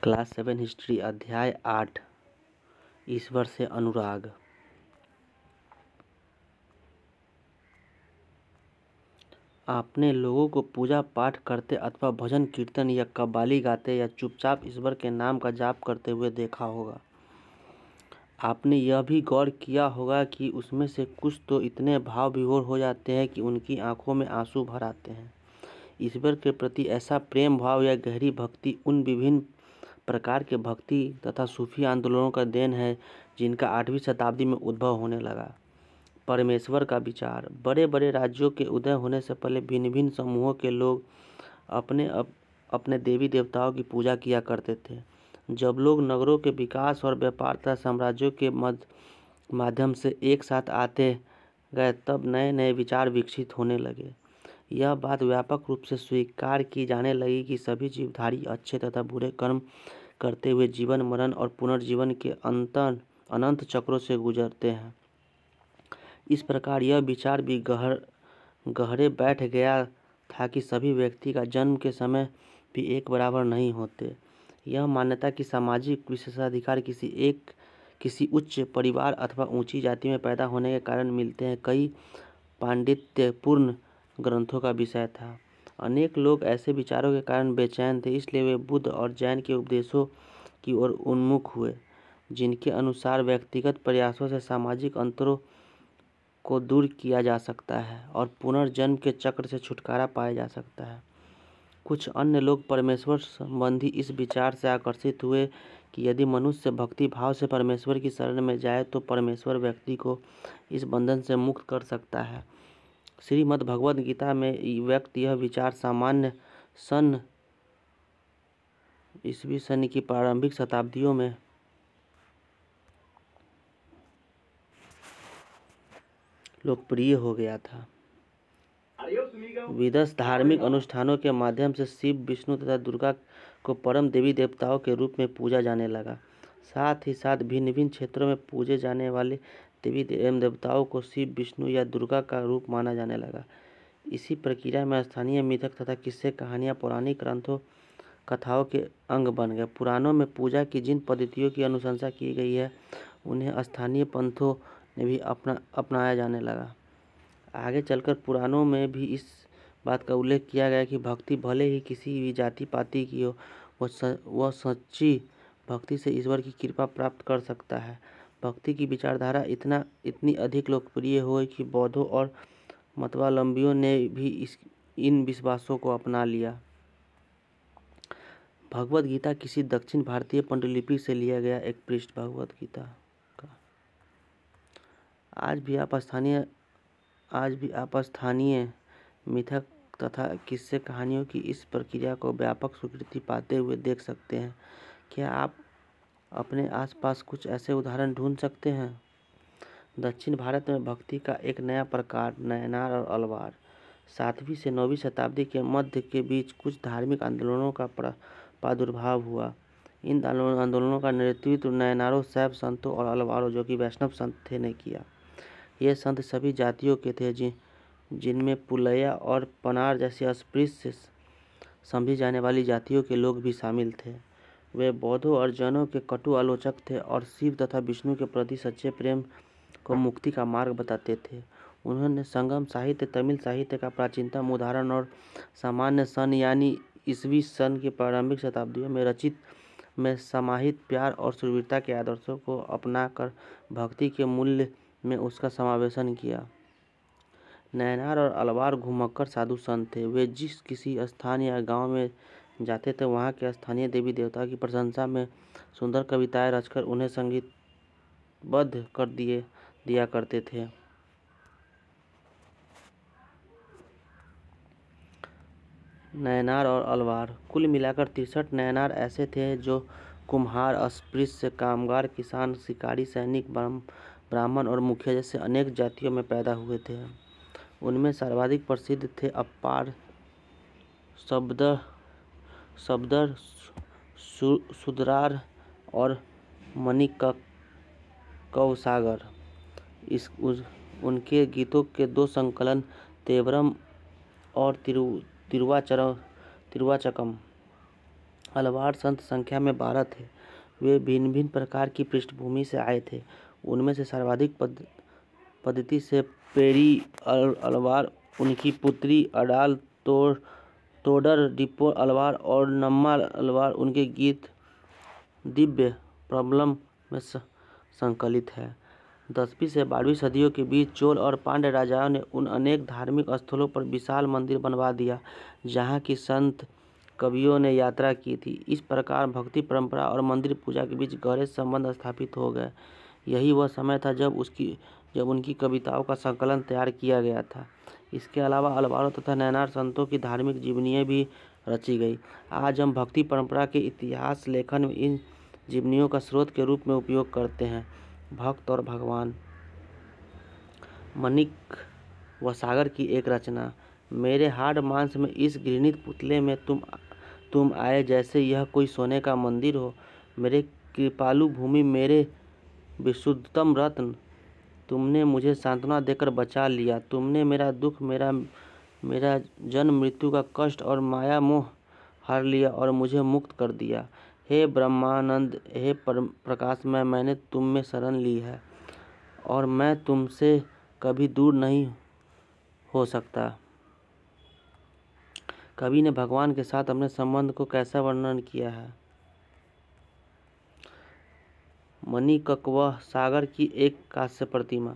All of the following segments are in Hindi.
क्लास 7 हिस्ट्री अध्याय 8 ईश्वर से अनुराग। आपने लोगों को पूजा पाठ करते अथवा भजन कीर्तन या कव्वाली गाते या चुपचाप ईश्वर के नाम का जाप करते हुए देखा होगा। आपने यह भी गौर किया होगा कि उसमें से कुछ तो इतने भाव विभोर हो जाते हैं कि उनकी आंखों में आंसू भर आते हैं। ईश्वर के प्रति ऐसा प्रेम भाव या गहरी भक्ति उन विभिन्न प्रकार के भक्ति तथा सूफी आंदोलनों का देन है जिनका 8वीं शताब्दी में उद्भव होने लगा। परमेश्वर का विचार। बड़े बड़े राज्यों के उदय होने से पहले भिन्न भिन्न समूहों के लोग अपने देवी देवताओं की पूजा किया करते थे। जब लोग नगरों के विकास और व्यापार तथा साम्राज्यों के माध्यम से एक साथ आते गए तब नए नए विचार विकसित होने लगे। यह बात व्यापक रूप से स्वीकार की जाने लगी कि सभी जीवधारी अच्छे तथा बुरे कर्म करते हुए जीवन मरण और पुनर्जीवन के अनंत चक्रों से गुजरते हैं। इस प्रकार यह विचार भी गहरे बैठ गया था कि सभी व्यक्ति का जन्म के समय भी एक बराबर नहीं होते। यह मान्यता कि सामाजिक विशेषाधिकार किसी उच्च परिवार अथवा ऊंची जाति में पैदा होने के कारण मिलते हैं कई पांडित्यपूर्ण ग्रंथों का विषय था। अनेक लोग ऐसे विचारों के कारण बेचैन थे, इसलिए वे बुद्ध और जैन के उपदेशों की ओर उन्मुख हुए, जिनके अनुसार व्यक्तिगत प्रयासों से सामाजिक अंतरों को दूर किया जा सकता है और पुनर्जन्म के चक्र से छुटकारा पाया जा सकता है। कुछ अन्य लोग परमेश्वर संबंधी इस विचार से आकर्षित हुए कि यदि मनुष्य भक्ति भाव से परमेश्वर की शरण में जाए तो परमेश्वर व्यक्ति को इस बंधन से मुक्त कर सकता है। श्रीमद् भगवद गीता में व्यक्त यह विचार सामान्य सन ईस्वी सन की प्रारंभिक शताब्दियों में लोकप्रिय हो गया था। विदस धार्मिक अनुष्ठानों के माध्यम से शिव विष्णु तथा दुर्गा को परम देवी देवताओं के रूप में पूजा जाने लगा। साथ ही साथ भिन्न भिन्न क्षेत्रों में पूजे जाने वाले देवी देवताओं को शिव विष्णु या दुर्गा का रूप माना जाने लगा। इसी प्रक्रिया में स्थानीय मिथक तथा किस्से कहानियाँ पौराणिक ग्रंथों कथाओं के अंग बन गए। पुराणों में पूजा की जिन पद्धतियों की अनुशंसा की गई है उन्हें स्थानीय पंथों ने भी अपनाया जाने लगा। आगे चलकर पुराणों में भी इस बात का उल्लेख किया गया कि भक्ति भले ही किसी भी जाति पाति की हो, वह सच्ची भक्ति से ईश्वर की कृपा प्राप्त कर सकता है। भक्ति की विचारधारा इतनी अधिक लोकप्रिय हुई कि बौद्धों और मतवावलंबियों ने भी इन विश्वासों को अपना लिया। भगवद गीता किसी दक्षिण भारतीय पांडुलिपि से लिया गया एक पृष्ठ भगवद गीता का। आज भी आप स्थानीय मिथक तथा किस्से कहानियों की इस प्रक्रिया को व्यापक स्वीकृति पाते हुए देख सकते हैं। क्या आप अपने आसपास कुछ ऐसे उदाहरण ढूंढ सकते हैं? दक्षिण भारत में भक्ति का एक नया प्रकार नयनार और अलवार। 7वीं से 9वीं शताब्दी के मध्य के बीच कुछ धार्मिक आंदोलनों का प्रादुर्भाव हुआ। इन आंदोलनों का नेतृत्व नयनारों, शैव संतों और अलवारों, जो कि वैष्णव संत थे, ने किया। ये संत सभी जातियों के थे, जिनमें पुलया और पनार जैसी अस्पृश्य समझी जाने वाली जातियों के लोग भी शामिल थे। वे बौद्धों और जैनों के कटु आलोचक थे और शिव तथा विष्णु के प्रति सच्चे प्रेम को मुक्ति का मार्ग बताते थे। उन्होंने संगम साहित्य, तमिल साहित्य का प्राचीनतम उदाहरण और सामान्य सन यानी ईस्वी सन की प्रारंभिक शताब्दियों में रचित में समाहित प्यार और शूरवीरता के आदर्शों को अपनाकर भक्ति के मूल्य में उसका समावेशन किया। नयनार और अलवार घुमक्कड़ साधु संत थे। वे जिस किसी स्थान या गांव में जाते थे वहां के स्थानीय देवी देवताओं की प्रशंसा में सुंदर कविताएं रचकर उन्हें संगीतबद्ध कर दिया करते थे। नयनार और अलवार। कुल मिलाकर 63 नयनार ऐसे थे जो कुम्हार, अस्पृश्य, कामगार, किसान, शिकारी, सैनिक, ब्राह्मण और मुखिया जैसे अनेक जातियों में पैदा हुए थे। उनमें सर्वाधिक प्रसिद्ध थे अपार, शब्दर, शूद्रार और मणिकवसागर। उनके गीतों के 2 संकलन तेवरम और तिरुवाचकम अलवार संत संख्या में 12 थे। वे भिन्न भिन्न प्रकार की पृष्ठभूमि से आए थे। उनमें से सर्वाधिक पद्धति से पेरी अलवार, उनकी पुत्री अडाल तोडर डिपो अलवार और नम्मा अलवार उनके गीत दिव्य प्रबलम में संकलित है। 10वीं से 12वीं सदियों के बीच चोल और पांड्य राजाओं ने उन अनेक धार्मिक स्थलों पर विशाल मंदिर बनवा दिया जहाँ की संत कवियों ने यात्रा की थी। इस प्रकार भक्ति परंपरा और मंदिर पूजा के बीच गहरे संबंध स्थापित हो गए। यही वह समय था जब उनकी कविताओं का संकलन तैयार किया गया था। इसके अलावा अलवारों तथा नैनार संतों की धार्मिक जीवनियाँ भी रची गई। आज हम भक्ति परंपरा के इतिहास लेखन में इन जीवनियों का स्रोत के रूप में उपयोग करते हैं। भक्त और भगवान। माणिक वसागर की एक रचना। मेरे हाड़ मांस में इस घृणित पुतले में तुम आए जैसे यह कोई सोने का मंदिर हो। मेरे कृपालु भूमि, मेरे विशुद्धतम रत्न, तुमने मुझे सांत्वना देकर बचा लिया। तुमने मेरा दुख, मेरा जन्म मृत्यु का कष्ट और माया मोह हर लिया और मुझे मुक्त कर दिया। हे ब्रह्मानंद, हे प्रकाशमय, मैंने तुम में शरण ली है और मैं तुमसे कभी दूर नहीं हो सकता। कवि ने भगवान के साथ अपने संबंध को कैसा वर्णन किया है। मणिकवह सागर की एक कांस्य प्रतिमा।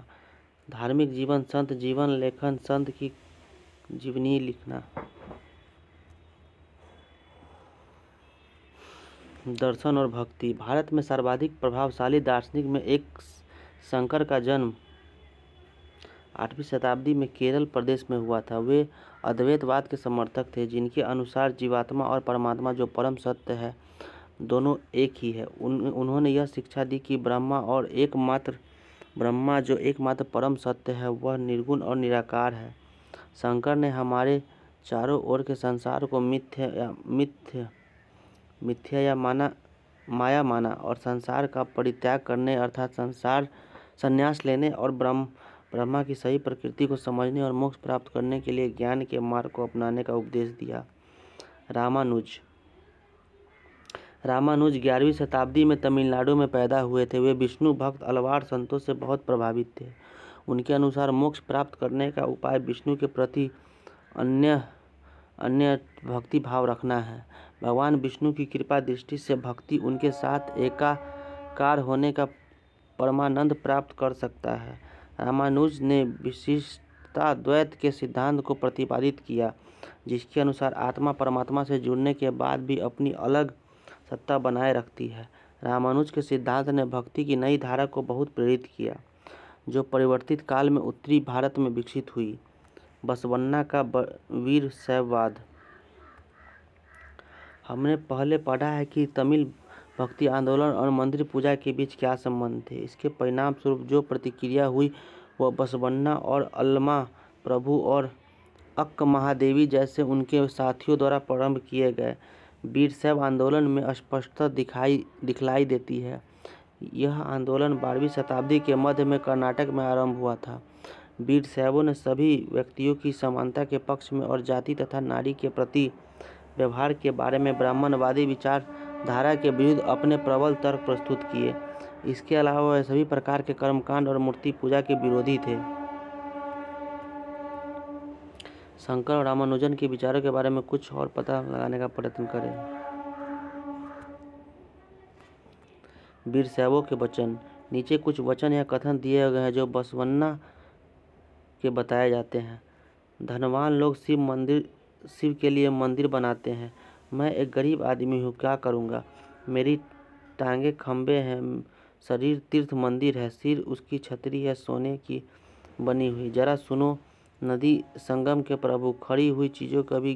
धार्मिक जीवन, संत जीवन लेखन, संत की जीवनी लिखना। दर्शन और भक्ति। भारत में सर्वाधिक प्रभावशाली दार्शनिक में एक शंकर का जन्म 8वीं शताब्दी में केरल प्रदेश में हुआ था। वे अद्वैतवाद के समर्थक थे, जिनके अनुसार जीवात्मा और परमात्मा जो परम सत्य है, दोनों एक ही है। उन्होंने यह शिक्षा दी कि ब्रह्मा जो एकमात्र परम सत्य है, वह निर्गुण और निराकार है। शंकर ने हमारे चारों ओर के संसार को मिथ्या या माया माना और संसार का परित्याग करने अर्थात संन्यास लेने और ब्रह्मा की सही प्रकृति को समझने और मोक्ष प्राप्त करने के लिए ज्ञान के मार्ग को अपनाने का उपदेश दिया। रामानुज 11वीं शताब्दी में तमिलनाडु में पैदा हुए थे। वे विष्णु भक्त अलवार संतों से बहुत प्रभावित थे। उनके अनुसार मोक्ष प्राप्त करने का उपाय विष्णु के प्रति अन्य भक्ति भाव रखना है। भगवान विष्णु की कृपा दृष्टि से भक्ति उनके साथ एकाकार होने का परमानंद प्राप्त कर सकता है। रामानुज ने विशिष्टाद्वैत के सिद्धांत को प्रतिपादित किया, जिसके अनुसार आत्मा परमात्मा से जुड़ने के बाद भी अपनी अलग सत्ता बनाए रखती है। रामानुज के सिद्धांत ने भक्ति की नई धारा को बहुत प्रेरित किया, जो परिवर्तित काल में उत्तरी भारत में विकसित हुई। बसवन्ना का वीर शैववाद। हमने पहले पढ़ा है कि तमिल भक्ति आंदोलन और मंदिर पूजा के बीच क्या संबंध थे। इसके परिणाम स्वरूप जो प्रतिक्रिया हुई वह बसवन्ना और अल्मा प्रभु और अक्क महादेवी जैसे उनके साथियों द्वारा प्रारंभ किए गए वीरशैव आंदोलन में स्पष्टता दिखलाई देती है। यह आंदोलन 12वीं शताब्दी के मध्य में कर्नाटक में आरंभ हुआ था। वीरशैवों ने सभी व्यक्तियों की समानता के पक्ष में और जाति तथा नारी के प्रति व्यवहार के बारे में ब्राह्मणवादी विचारधारा के विरुद्ध अपने प्रबल तर्क प्रस्तुत किए। इसके अलावा वह सभी प्रकार के कर्मकांड और मूर्ति पूजा के विरोधी थे। शंकर और रामानुजन के विचारों के बारे में कुछ और पता लगाने का प्रयत्न करें। वीरशैवों के वचन। नीचे कुछ वचन या कथन दिए गए हैं जो बसवन्ना के बताए जाते हैं। धनवान लोग शिव के लिए मंदिर बनाते हैं। मैं एक गरीब आदमी हूँ, क्या करूँगा। मेरी टांगे खंबे हैं, शरीर तीर्थ मंदिर है, सिर उसकी छतरी है सोने की बनी हुई। जरा सुनो नदी संगम के प्रभु, खड़ी हुई चीज़ों कभी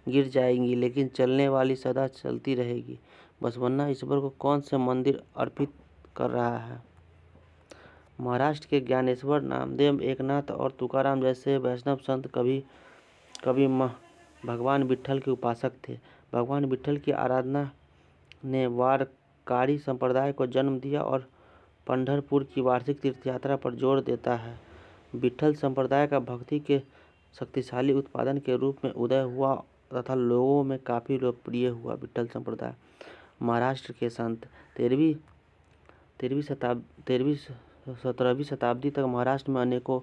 गिर जाएंगी लेकिन चलने वाली सदा चलती रहेगी। बसवन्ना ईश्वर को कौन से मंदिर अर्पित कर रहा है। महाराष्ट्र के ज्ञानेश्वर, नामदेव, एकनाथ और तुकाराम जैसे वैष्णव संत कभी भगवान विट्ठल के उपासक थे। भगवान विट्ठल की आराधना ने वारकरी संप्रदाय को जन्म दिया और पंढरपुर की वार्षिक तीर्थयात्रा पर जोर देता है। विट्ठल संप्रदाय का भक्ति के शक्तिशाली उत्पादन के रूप में उदय हुआ तथा लोगों में काफ़ी लोकप्रिय हुआ। विठ्ठल संप्रदाय महाराष्ट्र के संत 17वीं शताब्दी तक महाराष्ट्र में अनेकों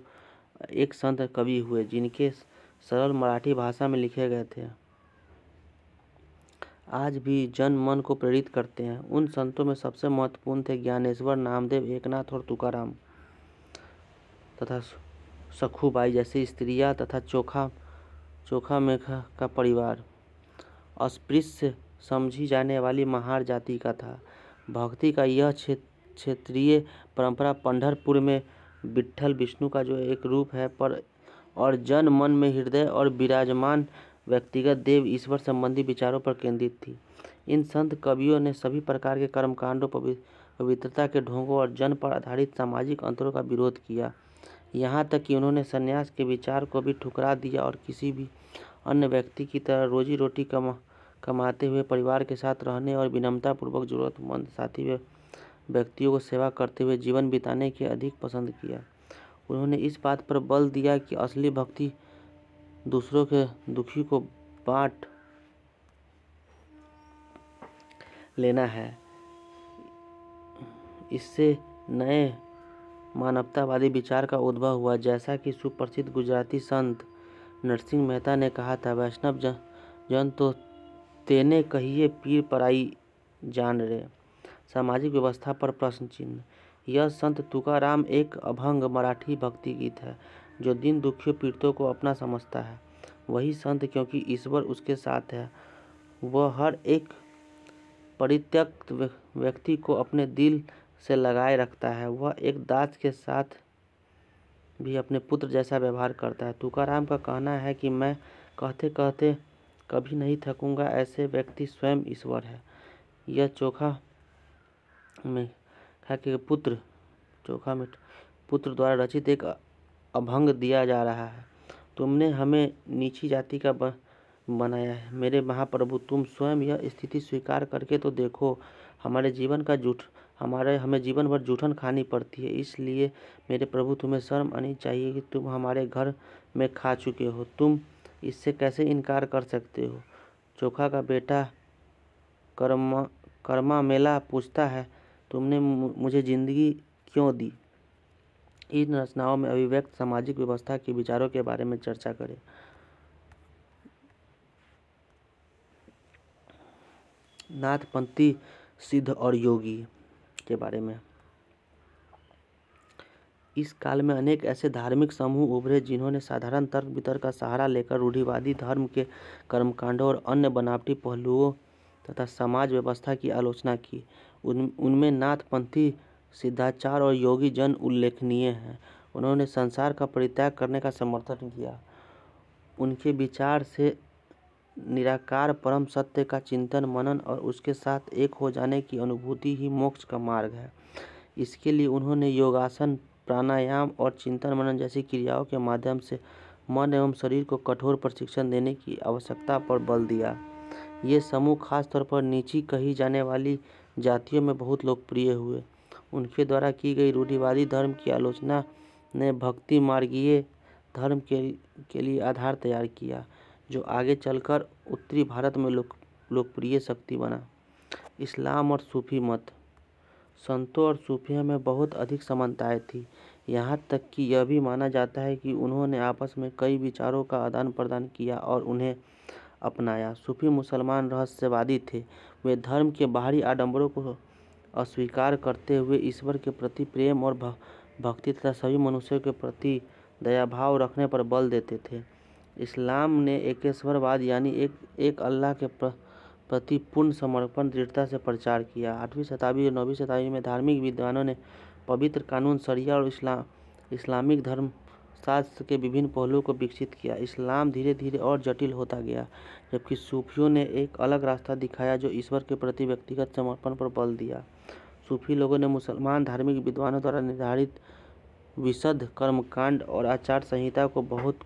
एक संत कवि हुए जिनके सरल मराठी भाषा में लिखे गए थे आज भी जन मन को प्रेरित करते हैं। उन संतों में सबसे महत्वपूर्ण थे ज्ञानेश्वर, नामदेव, एकनाथ और तुकाराम तथा सखुबाई जैसी स्त्रियां तथा चोखा मेघा का परिवार अस्पृश्य समझी जाने वाली महार जाति का था। भक्ति का यह क्षेत्रीय परंपरा पंढरपुर में विट्ठल विष्णु का जो एक रूप है पर और जन मन में हृदय और विराजमान व्यक्तिगत देव ईश्वर संबंधी विचारों पर केंद्रित थी। इन संत कवियों ने सभी प्रकार के कर्मकांडों, पवित्रता के ढोंगों और जन पर आधारित सामाजिक अंतरों का विरोध किया। यहाँ तक कि उन्होंने संन्यास के विचार को भी ठुकरा दिया और किसी भी अन्य व्यक्ति की तरह रोजी रोटी कमाते हुए परिवार के साथ रहने और विनम्रतापूर्वक जरूरतमंद साथी व्यक्तियों को सेवा करते हुए जीवन बिताने के अधिक पसंद किया। उन्होंने इस बात पर बल दिया कि असली भक्ति दूसरों के दुखी को बांट लेना है। इससे नए मानवतावादी विचार का उद्भव हुआ। जैसा कि सुप्रसिद्ध गुजराती संत नरसिंह मेहता ने कहा था, वैष्णव जन तो तेने कहिए पीर पराई जान रे। सामाजिक व्यवस्था पर प्रश्न चिन्ह। यह संत तुकाराम एक अभंग मराठी भक्ति गीत है जो दीन दुखियों पीड़ितों को अपना समझता है। वही संत, क्योंकि ईश्वर उसके साथ है, वह हर एक परित्यक्त व्यक्ति को अपने दिल से लगाए रखता है। वह एक दास के साथ भी अपने पुत्र जैसा व्यवहार करता है। तुकाराम का कहना है कि मैं कहते कहते कभी नहीं थकूंगा, ऐसे व्यक्ति स्वयं ईश्वर है। यह चोखा मेघा के पुत्र द्वारा रचित एक अभंग दिया जा रहा है। तुमने हमें नीची जाति का बनाया है मेरे महाप्रभु, तुम स्वयं यह स्थिति स्वीकार करके तो देखो। हमें जीवन भर जूठन खानी पड़ती है, इसलिए मेरे प्रभु तुम्हें शर्म आनी चाहिए कि तुम हमारे घर में खा चुके हो। तुम इससे कैसे इनकार कर सकते हो। चोखा का बेटा कर्मा मेला पूछता है, तुमने मुझे जिंदगी क्यों दी। इन रचनाओं में अभिव्यक्त सामाजिक व्यवस्था के विचारों के बारे में चर्चा करें। नाथपंथी सिद्ध और योगी के बारे में। इस काल में अनेक ऐसे धार्मिक समूह उभरे जिन्होंने साधारण तर्क वितर्क का सहारा लेकर रूढ़िवादी धर्म के कर्मकांडों और अन्य बनावटी पहलुओं तथा समाज व्यवस्था की आलोचना की। उनमें नाथपंथी सिद्धाचार्य और योगी जन उल्लेखनीय हैं। उन्होंने संसार का परित्याग करने का समर्थन किया। उनके विचार से निराकार परम सत्य का चिंतन मनन और उसके साथ एक हो जाने की अनुभूति ही मोक्ष का मार्ग है। इसके लिए उन्होंने योगासन, प्राणायाम और चिंतन मनन जैसी क्रियाओं के माध्यम से मन एवं शरीर को कठोर प्रशिक्षण देने की आवश्यकता पर बल दिया। ये समूह खासतौर पर नीची कही जाने वाली जातियों में बहुत लोकप्रिय हुए। उनके द्वारा की गई रूढ़िवादी धर्म की आलोचना ने भक्ति मार्गीय धर्म के लिए आधार तैयार किया, जो आगे चलकर उत्तरी भारत में लोकप्रिय शक्ति बना। इस्लाम और सूफी मत। संतों और सूफियों में बहुत अधिक समानताएं थी। यहाँ तक कि यह भी माना जाता है कि उन्होंने आपस में कई विचारों का आदान प्रदान किया और उन्हें अपनाया। सूफी मुसलमान रहस्यवादी थे। वे धर्म के बाहरी आडंबरों को अस्वीकार करते हुए ईश्वर के प्रति प्रेम और भक्ति तथा सभी मनुष्यों के प्रति दयाभाव रखने पर बल देते थे। इस्लाम ने एकेश्वरवाद यानी एक अल्लाह के प्रति पूर्ण समर्पण दृढ़ता से प्रचार किया। 8वीं शताब्दी और 9वीं शताब्दी में धार्मिक विद्वानों ने पवित्र कानून, शरिया और इस्लामिक धर्मशास्त्र के विभिन्न पहलुओं को विकसित किया। इस्लाम धीरे धीरे और जटिल होता गया, जबकि सूफियों ने एक अलग रास्ता दिखाया जो ईश्वर के प्रति व्यक्तिगत समर्पण पर बल दिया। सूफी लोगों ने मुसलमान धार्मिक विद्वानों द्वारा निर्धारित विशुद्ध कर्मकांड और आचार संहिता को बहुत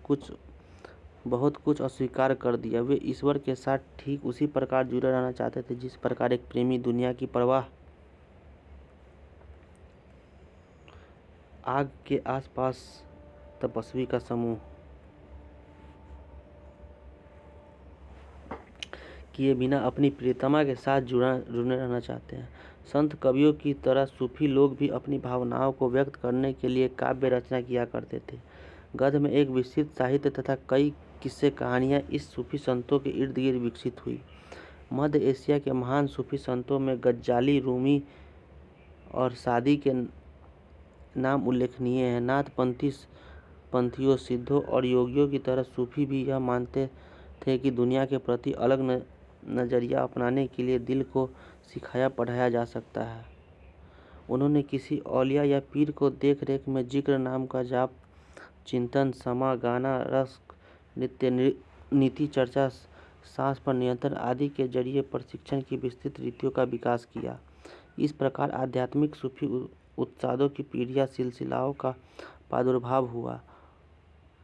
कुछ अस्वीकार कर दिया। वे ईश्वर के साथ ठीक उसी प्रकार जुड़े रहना चाहते थे जिस प्रकार एक प्रेमी दुनिया की परवाह आग के आसपास तपस्वी का समूह। किए बिना अपनी प्रियतमा के साथ जुड़े रहना चाहते हैं। संत कवियों की तरह सूफी लोग भी अपनी भावनाओं को व्यक्त करने के लिए काव्य रचना किया करते थे। गद्य में एक विस्तृत साहित्य तथा कई किस्से कहानियाँ इस सूफी संतों के इर्द गिर्द विकसित हुई। मध्य एशिया के महान सूफी संतों में गज्जाली, रूमी और सादी के नाम उल्लेखनीय हैं। नाथ पंथियों, सिद्धों और योगियों की तरह सूफी भी यह मानते थे कि दुनिया के प्रति अलग नजरिया अपनाने के लिए दिल को सिखाया पढ़ाया जा सकता है। उन्होंने किसी औलिया या पीर को देख रेख में जिक्र, नाम का जाप, चिंतन, समा, गाना, रस, नृत्य, नीति चर्चा, सांस पर नियंत्रण आदि के जरिए प्रशिक्षण की विस्तृत रीतियों का विकास किया। इस प्रकार आध्यात्मिक सूफी उत्सादों की पीढ़ियाँ सिलसिलाओं का प्रादुर्भाव हुआ।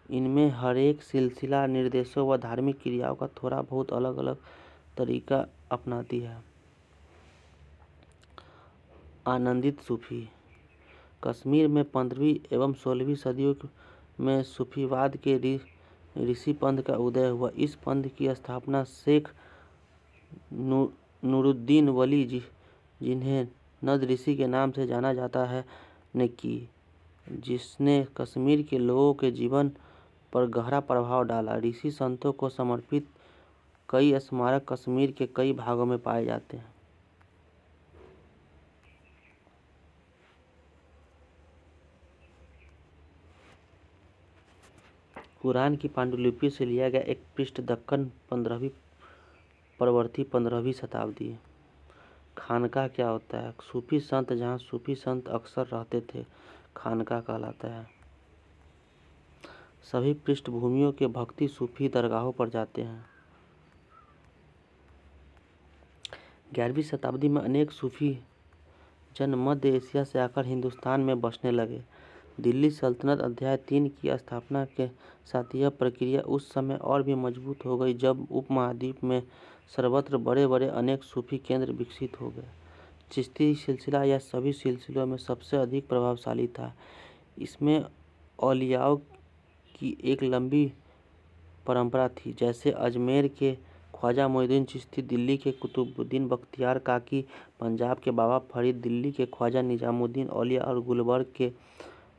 इनमें हर एक सिलसिला निर्देशों व धार्मिक क्रियाओं का थोड़ा बहुत अलग अलग तरीका अपनाती है। आनंदित सूफी। कश्मीर में 15वीं एवं 16वीं सदियों में सूफीवाद के ऋषि पंथ का उदय हुआ। इस पंथ की स्थापना शेख नूरुद्दीन वली, जिन्हें नद ऋषि के नाम से जाना जाता है, ने की, जिसने कश्मीर के लोगों के जीवन पर गहरा प्रभाव डाला। ऋषि संतों को समर्पित कई स्मारक कश्मीर के कई भागों में पाए जाते हैं। कुरान की पांडुलिपि से लिया गया एक पृष्ठ दक्कन 15वीं प्रवृत्ति 15वीं शताब्दी। खानका क्या होता है? सूफी संत जहाँ सूफी संत अक्सर रहते थे, खानका कहलाता है। सभी पृष्ठभूमियों के भक्ति सूफी दरगाहों पर जाते हैं। 11वीं शताब्दी में अनेक सूफी जन मध्य एशिया से आकर हिंदुस्तान में बसने लगे। दिल्ली सल्तनत अध्याय 3 की स्थापना के साथ यह प्रक्रिया उस समय और भी मजबूत हो गई जब उपमहाद्वीप में सर्वत्र बड़े बड़े अनेक सूफी केंद्र विकसित हो गए। चिश्ती सिलसिला यह सभी सिलसिलों में सबसे अधिक प्रभावशाली था। इसमें औलियाओं की एक लंबी परंपरा थी, जैसे अजमेर के ख्वाजा मोइनुद्दीन चिश्ती, दिल्ली के कुतुबुद्दीन बख्तियार काकी, पंजाब के बाबा फरीद, दिल्ली के ख्वाजा निजामुद्दीन औलिया और गुलबर्ग के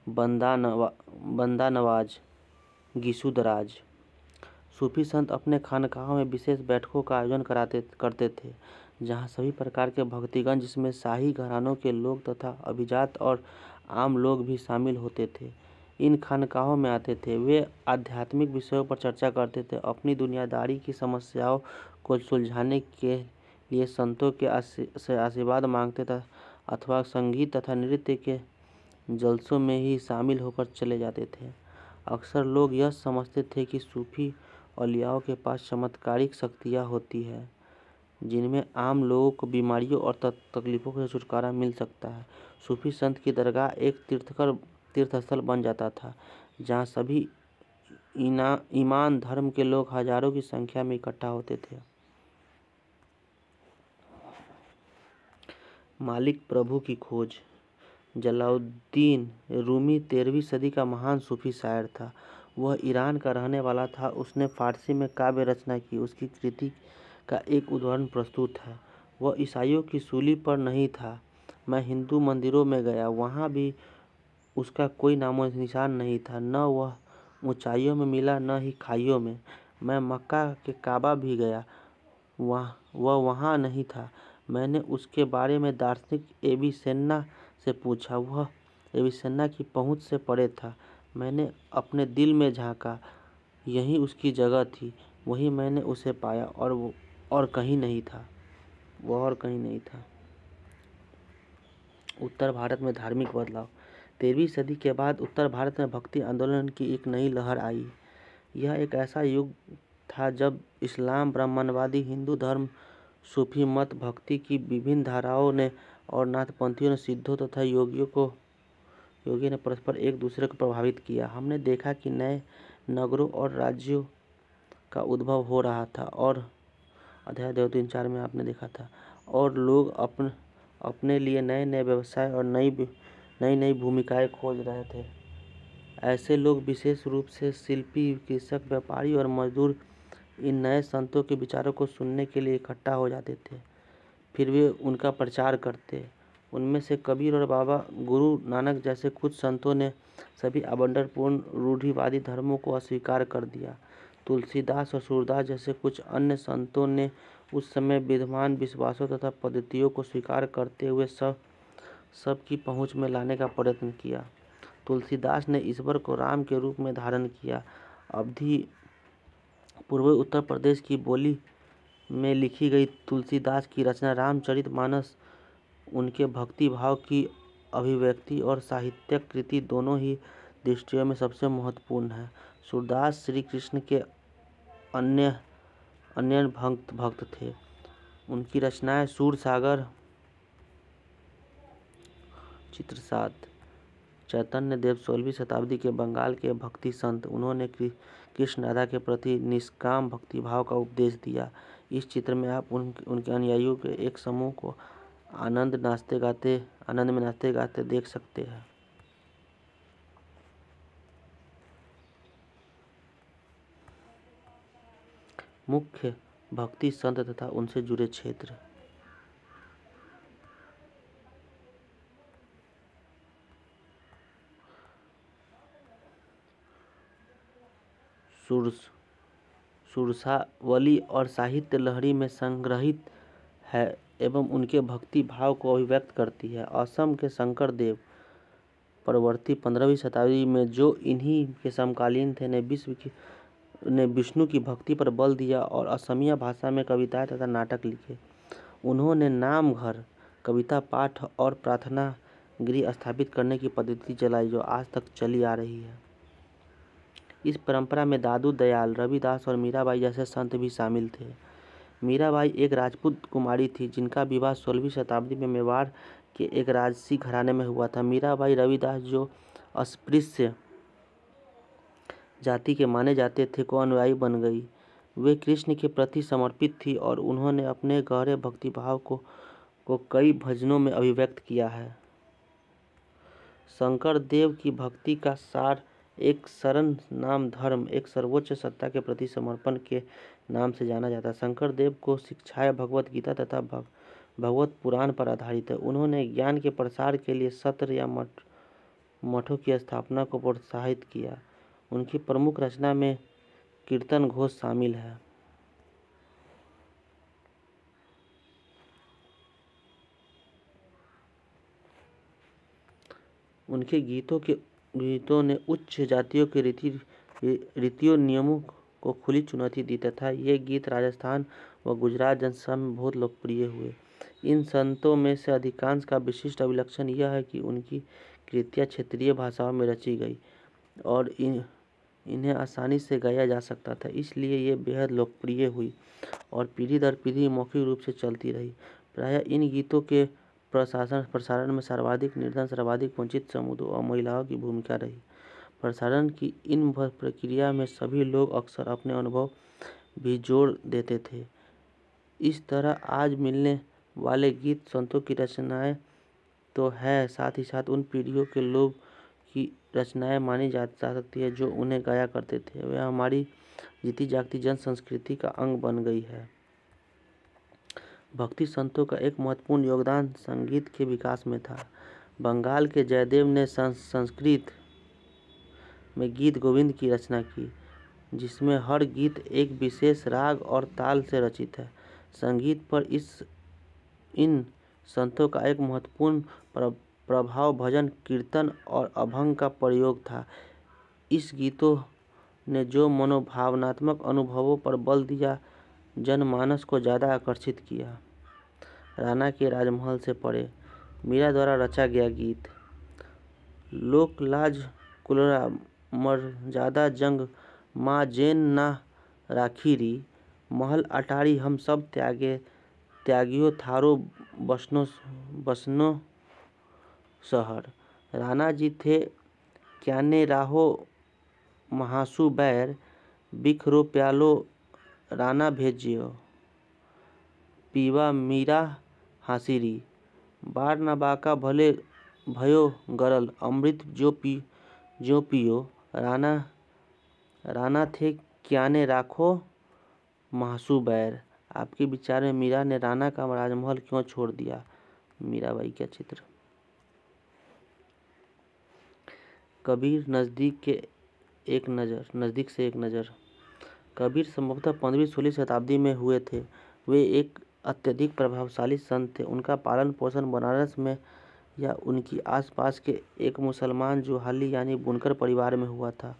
बंदा नवाज गिसुदराज। सूफी संत अपने खानकाहों में विशेष बैठकों का आयोजन करते थे, जहां सभी प्रकार के भक्तिगण, जिसमें शाही घरानों के लोग तथा अभिजात और आम लोग भी शामिल होते थे, इन खानकाहों में आते थे। वे आध्यात्मिक विषयों पर चर्चा करते थे, अपनी दुनियादारी की समस्याओं को सुलझाने के लिए संतों के से आशीर्वाद मांगते थे अथवा संगीत तथा नृत्य के जलसों में ही शामिल होकर चले जाते थे। अक्सर लोग यह समझते थे कि सूफी औलियाओं के पास चमत्कारिक शक्तियाँ होती है, जिनमें आम लोगों को बीमारियों और तकलीफों से छुटकारा मिल सकता है। सूफी संत की दरगाह एक तीर्थस्थल बन जाता था, जहाँ सभी ईमान धर्म के लोग हजारों की संख्या में इकट्ठा होते थे। मालिक प्रभु की खोज। जलालुद्दीन रूमी 13वीं सदी का महान सूफी शायर था। वह ईरान का रहने वाला था। उसने फारसी में काव्य रचना की। उसकी कृति का एक उदाहरण प्रस्तुत है। वह ईसाइयों की सूली पर नहीं था। मैं हिंदू मंदिरों में गया, वहाँ भी उसका कोई नामो निशान नहीं था। न वह ऊंचाइयों में मिला, न ही खाइयों में। मैं मक्का के काबा भी गया, वह वहाँ नहीं था। मैंने उसके बारे में दार्शनिक एविसेना से पूछा, वह एविसेना की पहुँच से परे था। मैंने अपने दिल में झांका, यही उसकी जगह थी। वहीं मैंने उसे पाया और कहीं नहीं था। वह और कहीं नहीं था। उत्तर भारत में धार्मिक बदलाव। 13वीं सदी के बाद उत्तर भारत में भक्ति आंदोलन की एक नई लहर आई। यह एक ऐसा युग था जब इस्लाम, ब्राह्मणवादी हिंदू धर्म, सूफी मत, भक्ति की विभिन्न धाराओं ने और नाथपंथियों ने, सिद्धों तथा योगियों ने परस्पर एक दूसरे को प्रभावित किया। हमने देखा कि नए नगरों और राज्यों का उद्भव हो रहा था और अध्याय 2-3-4 में आपने देखा था, और लोग अपने लिए नए नए व्यवसाय और नई भूमिकाएं खोज रहे थे। ऐसे लोग विशेष रूप से शिल्पी, कृषक, व्यापारी और मजदूर इन नए संतों के विचारों को सुनने के लिए इकट्ठा हो जाते थे। फिर वे उनका प्रचार करते। उनमें से कबीर और बाबा गुरु नानक जैसे कुछ संतों ने सभी आडंबरपूर्ण रूढ़िवादी धर्मों को अस्वीकार कर दिया। तुलसीदास और सूरदास जैसे कुछ अन्य संतों ने उस समय विद्यमान विश्वासों तथा पद्धतियों को स्वीकार करते हुए सबकी पहुंच में लाने का प्रयत्न किया। तुलसीदास ने ईश्वर को राम के रूप में धारण किया। अवधि पूर्वी उत्तर प्रदेश की बोली में लिखी गई तुलसीदास की रचना रामचरितमानस उनके भक्ति भाव की अभिव्यक्ति और साहित्यिक कृति दोनों ही दृष्टियों में सबसे महत्वपूर्ण है। सूरदास श्री कृष्ण के अन्य भक्त थे। उनकी रचनाएं सूरसागर, चित्रसात। चैतन्य देव 16वीं शताब्दी के बंगाल के भक्ति संत। उन्होंने कृष्ण राधा के प्रति निष्काम भक्तिभाव का उपदेश दिया। इस चित्र में आप उनके अनुयायियों के एक समूह को आनंद में नाचते गाते देख सकते हैं। मुख्य भक्ति संत तथा उनसे जुड़े क्षेत्र। सुरसावली और साहित्य लहरी में संग्रहित है एवं उनके भक्ति भाव को अभिव्यक्त करती है। असम के शंकर देव परवर्ती 15वीं शताब्दी में जो इन्हीं के समकालीन थे ने विष्णु की भक्ति पर बल दिया और असमिया भाषा में कविताएं तथा नाटक लिखे। उन्होंने नाम घर, कविता पाठ और प्रार्थना गृह स्थापित करने की पद्धति चलाई जो आज तक चली आ रही है। इस परंपरा में दादू दयाल, रविदास और मीराबाई जैसे संत भी शामिल थे। मीराबाई एक राजपूत कुमारी थी जिनका विवाह 16वीं शताब्दी में मेवाड़ के एक राजसी घराने में हुआ था। मीराबाई रविदास, जो अस्पृश्य जाति के माने जाते थे, को अनुयायी बन गई। वे कृष्ण के प्रति समर्पित थी और उन्होंने अपने गहरे भक्तिभाव को कई भजनों में अभिव्यक्त किया है। शंकर देव की भक्ति का सार एक शरण नाम धर्म, एक सर्वोच्च सत्ता के प्रति समर्पण के नाम से जाना जाता है। शंकर देव को शिक्षाएं भगवत गीता तथा भगवत पुराण पर आधारित है। उन्होंने ज्ञान के प्रसार के लिए सत्र या मठों की स्थापना को प्रोत्साहित किया। उनकी प्रमुख रचना में कीर्तन घोष शामिल है। उनके गीतों ने उच्च जातियों के रीतियों नियमों को खुली चुनौती दी तथा ये गीत राजस्थान व गुजरात जनसभा में बहुत लोकप्रिय हुए। इन संतों में से अधिकांश का विशिष्ट अभिलक्षण यह है कि उनकी कृतियाँ क्षेत्रीय भाषाओं में रची गई और इन्हें आसानी से गाया जा सकता था, इसलिए ये बेहद लोकप्रिय हुई और पीढ़ी दर पीढ़ी मौखिक रूप से चलती रही। प्रायः इन गीतों के प्रसारण में सर्वाधिक निर्धन, सर्वाधिक वंचित समुदायों और महिलाओं की भूमिका रही। प्रसारण की इन प्रक्रिया में सभी लोग अक्सर अपने अनुभव भी जोड़ देते थे। इस तरह आज मिलने वाले गीत संतों की रचनाएं तो है, साथ ही साथ उन पीढ़ियों के लोग की रचनाएं मानी जा सकती है जो उन्हें गाया करते थे। वह हमारी जीती जागती जन संस्कृति का अंग बन गई है। भक्ति संतों का एक महत्वपूर्ण योगदान संगीत के विकास में था। बंगाल के जयदेव ने संस्कृत में गीत गोविंद की रचना की, जिसमें हर गीत एक विशेष राग और ताल से रचित है। संगीत पर इन संतों का एक महत्वपूर्ण प्रभाव भजन, कीर्तन और अभंग का प्रयोग था। इस गीतों ने जो मनोभावनात्मक अनुभवों पर बल दिया, जनमानस को ज़्यादा आकर्षित किया। राणा के राजमहल से परे मीरा द्वारा रचा गया गीत। लोक लाज कुलरा मर्यादा जंग माँ जेन ना राखी री, महल अटारी हम सब त्यागियो थारो बसनो शहर। राणा जी थे क्याने राहो महासु बैर, बिखरो प्यालो राणा भेजियो, पीवा मीरा हासिरी, बार न बाका भले भयो गरल, अमृत जो पियो। राणा थे क्याने राखो महासू बैर। आपके विचार में मीरा ने राणा का राजमहल क्यों छोड़ दिया? मीराबाई का चित्र। कबीर नजदीक से एक नज़र। कबीर संभवतः 15वीं-16वीं शताब्दी में हुए थे। वे एक अत्यधिक प्रभावशाली संत थे। उनका पालन पोषण बनारस में या उनकी आसपास के एक मुसलमान जुहाली यानी बुनकर परिवार में हुआ था।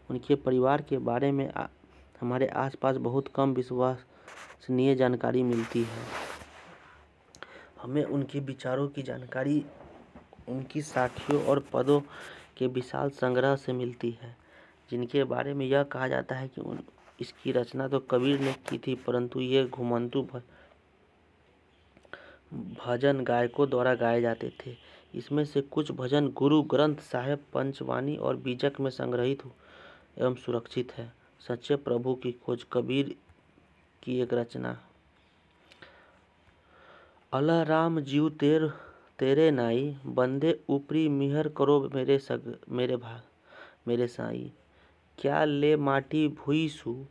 उनके परिवार के बारे में हमारे आसपास बहुत कम विश्वसनीय जानकारी मिलती है। हमें उनके विचारों की जानकारी उनकी साखियों और पदों के विशाल संग्रह से मिलती है, जिनके बारे में यह कहा जाता है कि इसकी रचना तो कबीर ने की थी, परंतु ये घुमंतु भजन गायकों द्वारा गाए जाते थे। इसमें से कुछ भजन गुरु ग्रंथ साहिब पंचवानी और बीजक में संग्रहित एवं सुरक्षित है। सच्चे प्रभु की खोज कबीर की एक रचना। अल्लाह राम जीव तेरे नाई, बंदे ऊपरी मिहर करो मेरे साई। क्या ले माटी भुई सु,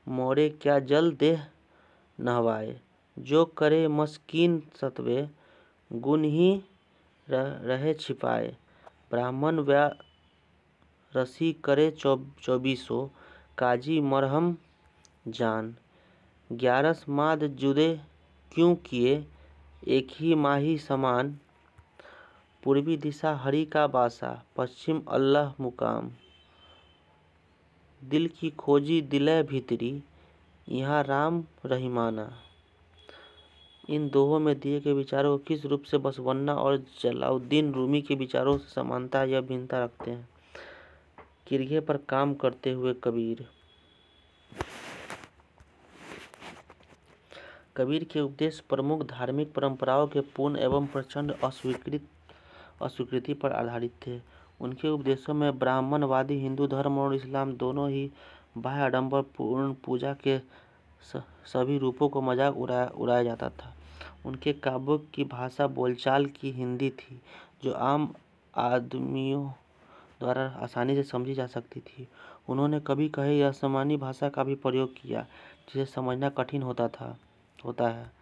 मोरे क्या जल देह नहवाए। जो करे मस्कीन सतवे, गुण ही रहे छिपाए। ब्राह्मण व्या रसी करे 2400, काजी मरहम जान। 11 माद जुदे क्यों किए, एक ही माही समान। पूर्वी दिशा हरि का बासा, पश्चिम अल्लाह मुकाम। दिल की खोजी दिले भीतरी, यहाँ राम रहीमाना। इन दोहों में दिए गए विचारों को किस रूप से बसवन्ना और जलालुद्दीन रूमी के विचारों से समानता या भिन्नता रखते हैं? किरघे पर काम करते हुए कबीर। कबीर के उपदेश प्रमुख धार्मिक परंपराओं के पूर्ण एवं प्रचंड अस्वीकृति पर आधारित थे। उनके उपदेशों में ब्राह्मणवादी हिंदू धर्म और इस्लाम दोनों ही बाह्य आडंबर पूर्ण पूजा के सभी रूपों को मजाक उड़ाया जाता था। उनके काव्यों की भाषा बोलचाल की हिंदी थी, जो आम आदमियों द्वारा आसानी से समझी जा सकती थी। उन्होंने कभी कभी असमानी भाषा का भी प्रयोग किया, जिसे समझना कठिन होता है।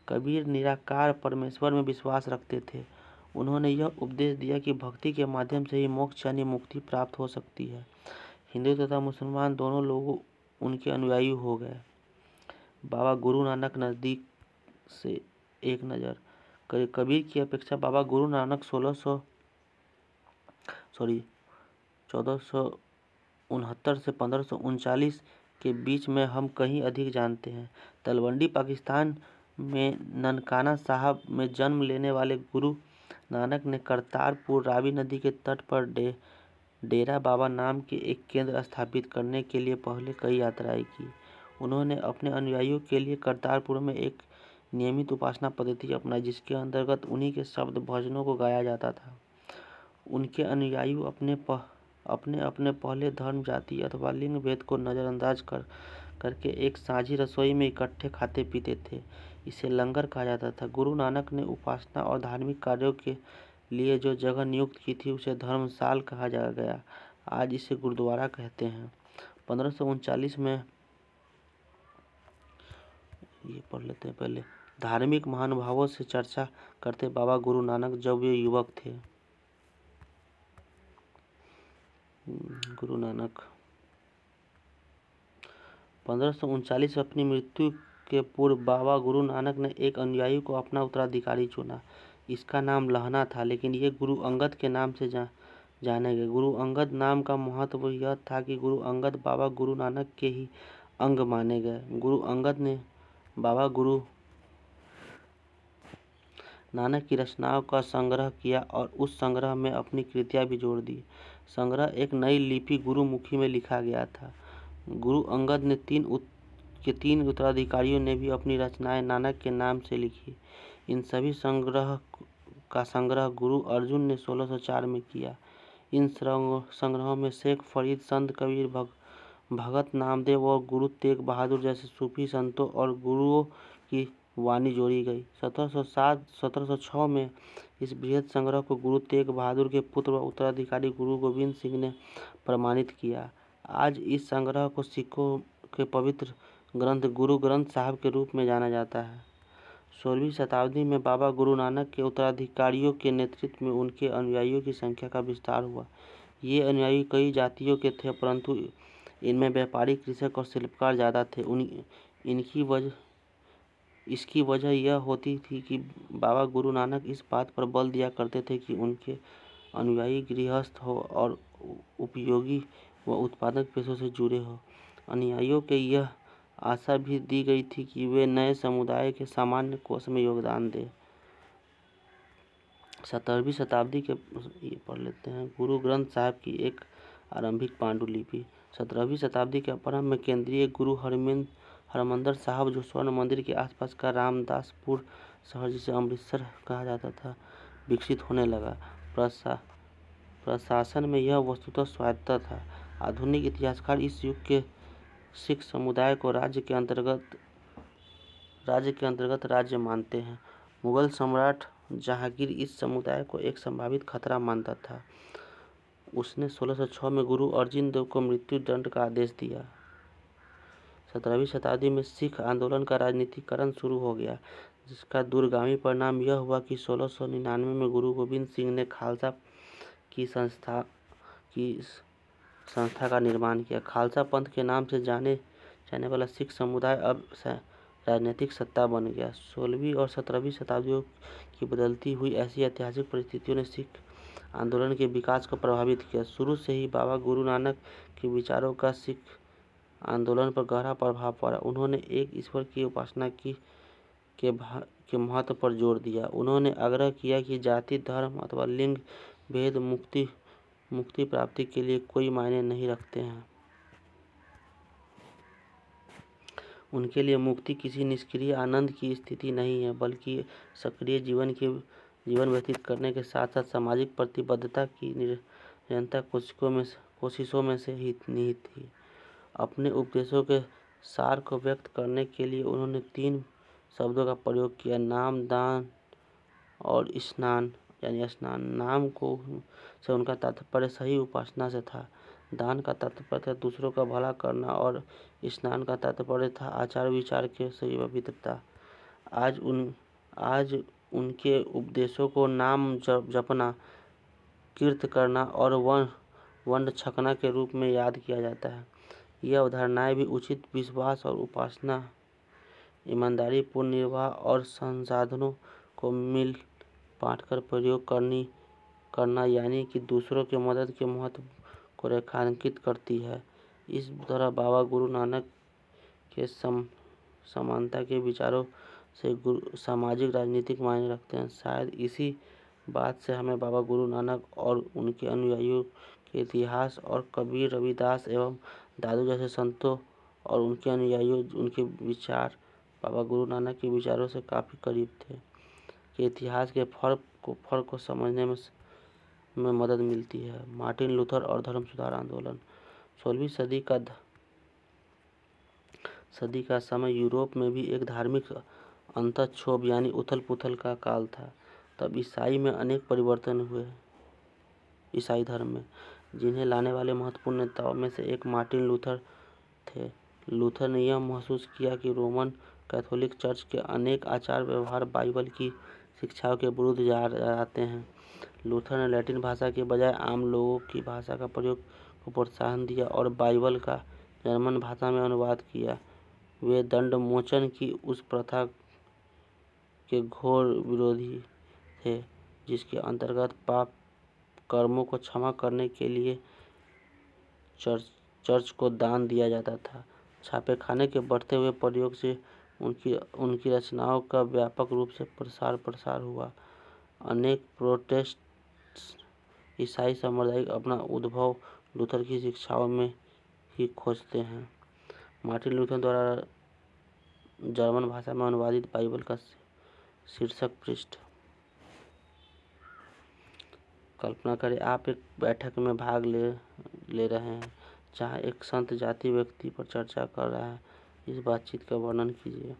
कबीर निराकार परमेश्वर में विश्वास रखते थे। उन्होंने यह उपदेश दिया कि भक्ति के माध्यम से ही मोक्ष यानी मुक्ति प्राप्त हो सकती है। हिंदू तथा मुसलमान दोनों लोग उनके अनुयायी हो गए। बाबा गुरु नानक नजदीक से एक नज़र। कबीर की अपेक्षा बाबा गुरु नानक 1469 से 1539 के बीच में हम कहीं अधिक जानते हैं। तलवंडी पाकिस्तान में ननकाना साहब में जन्म लेने वाले गुरु नानक ने करतारपुर रावी नदी के तट पर डेरा बाबा नाम के एक केंद्र स्थापित करने के लिए पहले कई यात्राएं की। उन्होंने अपने अनुयायियों के लिए करतारपुर में एक नियमित उपासना पद्धति अपनाई, जिसके अंतर्गत उन्हीं के शब्द भजनों को गाया जाता था। उनके अनुयायी अपने पहले धर्म, जाति अथवा लिंग भेद को नजरअंदाज करके एक साझी रसोई में इकट्ठे खाते पीते थे। इसे लंगर कहा जाता था। गुरु नानक ने उपासना और धार्मिक कार्यों के लिए जो जगह नियुक्त की थी उसे धर्मशाल कहा गया। आज इसे गुरुद्वारा कहते हैं। 1539 में ये पढ़ लेते हैं पहले। धार्मिक महानुभावों से चर्चा करते बाबा गुरु नानक जब वे युवक थे। गुरु नानक 1539 में अपनी मृत्यु के पूर्व बाबा गुरु नानक ने एक अनुयायी को अपना उत्तराधिकारी चुना। इसका नाम लहना था, लेकिन ये गुरु अंगद के नाम से जाने गए। गुरु अंगद नाम का महत्व यह था कि गुरु अंगद बाबा गुरु नानक के ही अंग माने गए। गुरु अंगद ने बाबा गुरु नानक की रचनाओं का संग्रह किया और उस संग्रह में अपनी कृतियां भी जोड़ दी। संग्रह एक नई लिपि गुरुमुखी में लिखा गया था। गुरु अंगद ने तीन उत्तराधिकारियों ने भी अपनी रचनाएं नानक के नाम से लिखी। इन सभी का संग्रह गुरु अर्जुन ने 1604 में किया। इन संग्रहों में शेख फरीद, संत कबीर, भगत नामदेव और गुरु तेग बहादुर जैसे सूफी संतों और गुरुओं की वाणी जोड़ी गई। 1706 में इस बृहद संग्रह को गुरु तेग बहादुर के पुत्र व उत्तराधिकारी गुरु गोविंद सिंह ने प्रमाणित किया। आज इस संग्रह को सिखों के पवित्र ग्रंथ गुरु ग्रंथ साहब के रूप में जाना जाता है। 16वीं शताब्दी में बाबा गुरु नानक के उत्तराधिकारियों के नेतृत्व में उनके अनुयायियों की संख्या का विस्तार हुआ। ये अनुयायी कई जातियों के थे, परंतु इनमें व्यापारी, कृषक और शिल्पकार ज़्यादा थे। इसकी वजह यह होती थी कि बाबा गुरु नानक इस बात पर बल दिया करते थे कि उनके अनुयायी गृहस्थ हो और उपयोगी व उत्पादक पेशों से जुड़े हो। अनुयायियों के यह आशा भी दी गई थी कि वे नए समुदाय के सामान्य कोष में योगदान दें। 17वीं शताब्दी के ये पढ़ लेते हैं। गुरु ग्रंथ साहब की एक आरंभिक पांडुलिपि। 17वीं शताब्दी के प्रारंभ में केंद्रीय गुरु हरमंदर साहब, जो स्वर्ण मंदिर के आसपास का रामदासपुर शहर, जिसे अमृतसर कहा जाता था, विकसित होने लगा। प्रशासन में यह वस्तुतः स्वायत्त था। आधुनिक इतिहासकार इस युग के सिख समुदाय को राज्य के अंतर्गत राज्य मानते हैं। मुगल सम्राट जहांगीर इस समुदाय को एक संभावित खतरा मानता था। उसने 1606 में गुरु अर्जन देव को मृत्यु दंड का आदेश दिया। 17वीं शताब्दी में सिख आंदोलन का राजनीतिकरण शुरू हो गया, जिसका दूरगामी परिणाम यह हुआ कि 1699 में गुरु गोविंद सिंह ने खालसा की संस्था का निर्माण किया। खालसा पंथ के नाम से जाने जाने वाला सिख समुदाय अब राजनीतिक सत्ता बन गया। 16वीं और 17वीं शताब्दियों की बदलती हुई ऐसी ऐतिहासिक परिस्थितियों ने सिख आंदोलन के विकास को प्रभावित किया। शुरू से ही बाबा गुरु नानक के विचारों का सिख आंदोलन पर गहरा प्रभाव पड़ा। उन्होंने एक ईश्वर की उपासना के महत्व पर जोर दिया। उन्होंने आग्रह किया कि जाति, धर्म अथवा लिंग भेद मुक्ति प्राप्ति के लिए कोई मायने नहीं रखते हैं। उनके लिए मुक्ति किसी निष्क्रिय आनंद की स्थिति नहीं है, बल्कि सक्रिय जीवन व्यतीत करने के साथ साथ सामाजिक प्रतिबद्धता की निरंतर कोशिशों में से ही निहित थी। अपने उपदेशों के सार को व्यक्त करने के लिए उन्होंने 3 शब्दों का प्रयोग किया: नाम, दान और स्नान, यानी स्नान। नाम से उनका तात्पर्य सही उपासना से था। दान का तात्पर्य था दूसरों का भला करना और स्नान का तात्पर्य था आचार विचार के सही पवित्रता। आज उनके उपदेशों को नाम जपना, कीर्त करना और वंड छकना के रूप में याद किया जाता है। यह अवधारणाएं भी उचित विश्वास और उपासना, ईमानदारी पूर्ण निर्वाह और संसाधनों को मिल बांट कर प्रयोग करना, यानी कि दूसरों के मदद के महत्व को रेखांकित करती है। इस तरह बाबा गुरु नानक के समानता के विचारों से सामाजिक राजनीतिक मायने रखते हैं। शायद इसी बात से हमें बाबा गुरु नानक और उनके अनुयायियों के इतिहास और कबीर, रविदास एवं दादू जैसे संतों और उनके अनुयायियों उनके विचार बाबा गुरु नानक के विचारों से काफ़ी करीब थे के इतिहास के फर्क को समझने में मदद मिलती है। मार्टिन लूथर और धर्म सुधार आंदोलन। 16वीं सदी का समय यूरोप में भी एक धार्मिक अंतःक्षोभ यानी उथल पुथल का काल था। तब ईसाई में अनेक परिवर्तन हुए। ईसाई धर्म में जिन्हें लाने वाले महत्वपूर्ण नेताओं में से एक मार्टिन लूथर थे। लूथर ने यह महसूस किया कि रोमन कैथोलिक चर्च के अनेक आचार व्यवहार बाइबल की शिक्षाओं के विरुद्ध जाते हैं। लूथर ने लैटिन भाषा के बजाय आम लोगों की भाषा का प्रयोग को प्रोत्साहन दिया और बाइबल का जर्मन भाषा में अनुवाद किया। वे दंडमोचन की उस प्रथा के घोर विरोधी थे, जिसके अंतर्गत पाप कर्मों को क्षमा करने के लिए चर्च को दान दिया जाता था। छापेखाने के बढ़ते हुए प्रयोग से उनकी रचनाओं का व्यापक रूप से प्रसार हुआ। अनेक प्रोटेस्टेंट ईसाई समुदाय अपना उद्भव लूथर की शिक्षाओं में ही खोजते हैं। मार्टिन लूथर द्वारा जर्मन भाषा में अनुवादित बाइबल का शीर्षक पृष्ठ। कल्पना करें आप एक बैठक में भाग ले रहे हैं जहां एक संत जाति व्यक्ति पर चर्चा कर रहा है। इस बातचीत का वर्णन कीजिए।